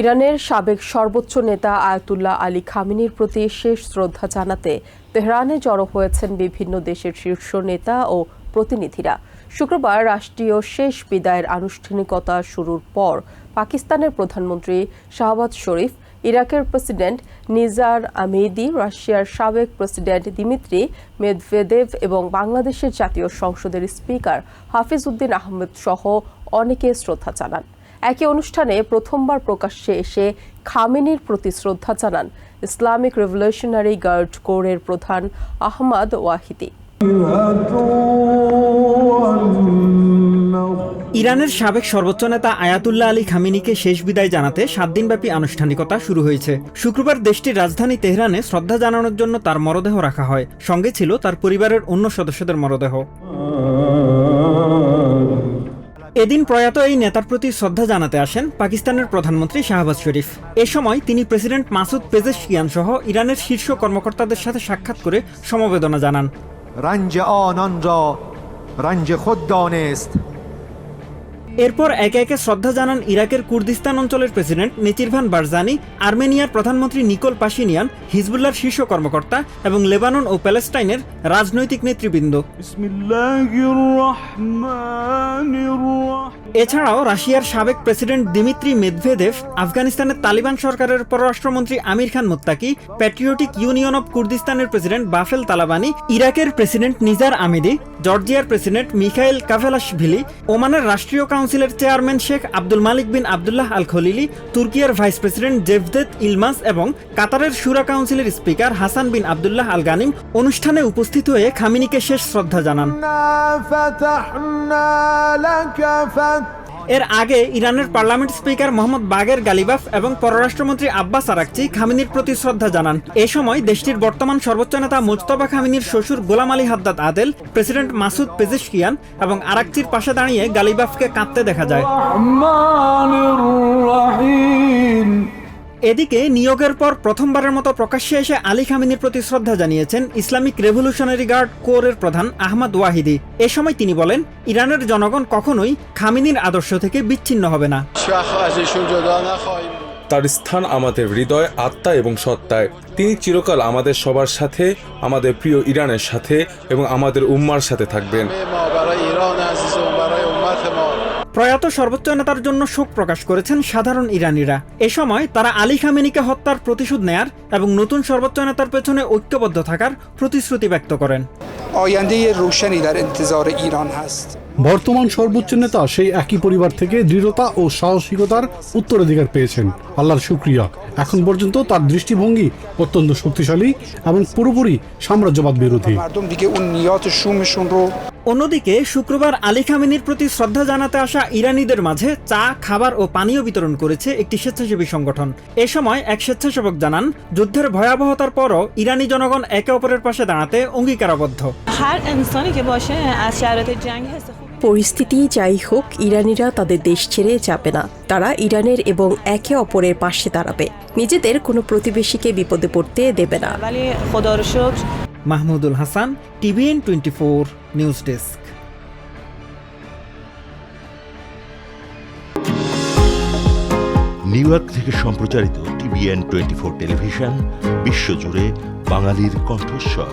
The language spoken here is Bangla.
ইরানের সাবেক সর্বোচ্চ নেতা আয়াতুল্লাহ আলী খামেনির প্রতি শেষ শ্রদ্ধা জানাতে তেহরানে জড়ো হয়েছেন বিভিন্ন দেশের শীর্ষ নেতা ও প্রতিনিধিরা। শুক্রবার রাষ্ট্রীয় শেষ বিদায়ের আনুষ্ঠানিকতা শুরুর পর পাকিস্তানের প্রধানমন্ত্রী শাহবাজ শরীফ, ইরাকের প্রেসিডেন্ট নিজার আহমেদি, রাশিয়ার সাবেক প্রেসিডেন্ট দিমিত্রি মেদভেদেভ এবং বাংলাদেশের জাতীয় সংসদের স্পিকার হাফিজ উদ্দিন আহমেদ সহ অনেকে শ্রদ্ধা জানান। একই অনুষ্ঠানে প্রথমবার প্রকাশ্যে এসে খামেনির প্রতি শ্রদ্ধা জানান ইসলামিক রেভলিউশনারি গার্ড কোরের প্রধান আহমদ ওয়াহিদি। ইরানের সাবেক সর্বোচ্চ নেতা আয়াতুল্লাহ আলী খামেনিকে শেষ বিদায় জানাতে 7 দিনব্যাপী আনুষ্ঠানিকতা শুরু হয়েছে। শুক্রবার দেশটির রাজধানী তেহরানে শ্রদ্ধা জানানোর জন্য তার মরদেহ রাখা হয়। সঙ্গে ছিল তার পরিবারের অন্য সদস্যদের মরদেহ। এদিন প্রয়াত এই নেতার প্রতি শ্রদ্ধা জানাতে আসেন পাকিস্তানের প্রধানমন্ত্রী শাহবাজ শরীফ। এ সময় তিনি প্রেসিডেন্ট মাসুদ পেজেশকিয়ান সহ ইরানের শীর্ষ কর্মকর্তাদের সাথে সাক্ষাৎ করে সমবেদনা জানান। এরপর একে একে শ্রদ্ধা জানান ইরাকের কুর্দিস্তান অঞ্চলের প্রেসিডেন্ট নেচিরভান বারজানি, আর্মেনিয়ার প্রধানমন্ত্রী নিকোল পাশিনিয়ান, হিজবুল্লাহর শীর্ষ কর্মকর্তা এবং লেবানন ও প্যালেস্টাইনের রাজনৈতিক নেতৃবৃন্দ। এছাড়াও রাশিয়ার সাবেক প্রেসিডেন্ট দিমিত্রি মেদভেদেভ, আফগানিস্তানের তালিবান সরকারের পররাষ্ট্রমন্ত্রী আমির খান মুত্তাকি, প্যাট্রিয়টিক ইউনিয়ন অব কুর্দিস্তানের প্রেসিডেন্ট বাফেল তালাবানি, ইরাকের president Nizar আহমেদি, জর্জিয়ার president Mikhail Kavelashvili, ওমানের রাষ্ট্রীয় কাউন্সিলের চেয়ারম্যান শেখ আব্দুল মালিক বিন আবদুল্লাহ আল খলিলি, তুর্কিয়ার ভাইস প্রেসিডেন্ট জেভদেত ইলমাস এবং কাতারের শুরা কাউন্সিলের স্পিকার হাসান বিন আবদুল্লাহ আল গানিম অনুষ্ঠানে উপস্থিত হয়ে খামেনিকে শেষ শ্রদ্ধা জানান। এর আগে ইরানের পার্লামেন্ট স্পিকার মোহাম্মদ বাগের গালিবাফ এবং পররাষ্ট্রমন্ত্রী আব্বাস আরাকচি খামেনির প্রতি শ্রদ্ধা জানান। এ সময় দেশটির বর্তমান সর্বোচ্চ নেতা মুজতবা খামেনির শ্বশুর Gholam Ali Haddad Adel, president Masoud Pezeshkian এবং আরাকচির পাশে দাঁড়িয়ে গালিবাফকে কাঁদতে দেখা যায়। এদিকে নিয়োগের পর প্রথমবারের মতো প্রকাশ্যে এসে আলী খামেনির প্রতি শ্রদ্ধা জানিয়েছেন ইসলামিক রেভলিউশনারি গার্ড কোরের প্রধান আহমদ ওয়াহিদি। এ সময় তিনি বলেন, ইরানের জনগণ কখনোই খামেনির আদর্শ থেকে বিচ্ছিন্ন হবে না। তার স্থান আমাদের হৃদয়, আত্মা এবং সত্তায়। তিনি চিরকাল আমাদের সবার সাথে, আমাদের প্রিয় ইরানের সাথে এবং আমাদের উম্মার সাথে থাকবেন। প্রয়াত সর্বোচ্চ নেতার জন্য শোক প্রকাশ করেছেন সাধারণ ইরানিরা। এ সময় তারা আলী খামেনিকে হত্যার প্রতিশোধ নেয়ার এবং নতুন সর্বোচ্চ নেতার পেছনে ঐক্যবদ্ধ থাকার প্রতিশ্রুতি ব্যক্ত করেন। বর্তমান সর্বোচ্চ নেতা সেই একই পরিবার থেকে দৃঢ়তা ও সাহসিকতার উত্তরাধিকার পেয়েছেন। আল্লাহর শুকরিয়া। এখন পর্যন্ত তার দৃষ্টিভঙ্গি অত্যন্ত শক্তিশালী এবং পুরোপুরি সাম্রাজ্যবাদ বিরোধী। অন্যদিকে শুক্রবার আলী খামেনির প্রতি শ্রদ্ধা জানাতে আসা ইরানিদের মাঝে চা, খাবার ও পানীয় বিতরণ করেছে একটি স্বেচ্ছাসেবী সংগঠন। এ সময় এক স্বেচ্ছাসেবক জানান, যুদ্ধের ভয়াবহতার পরও ইরানি জনগণ একে অপরের পাশে দাঁড়াতে অঙ্গীকারাবদ্ধ। পরিস্থিতি যাই হোক, ইরানিরা তাদের দেশ ছেড়ে যাবে না। তারা ইরানের এবং একে অপরের পাশে দাঁড়াবে। নিজেদের কোনো প্রতিবেশীকে বিপদে পড়তে দেবে না। Mahmudul Hasan, TVN 24 news desk. New York থেকে সম্প্রচারিত TVN 24 টেলিভিশন বিশ্বজুড়ে বাঙালির কণ্ঠস্বর।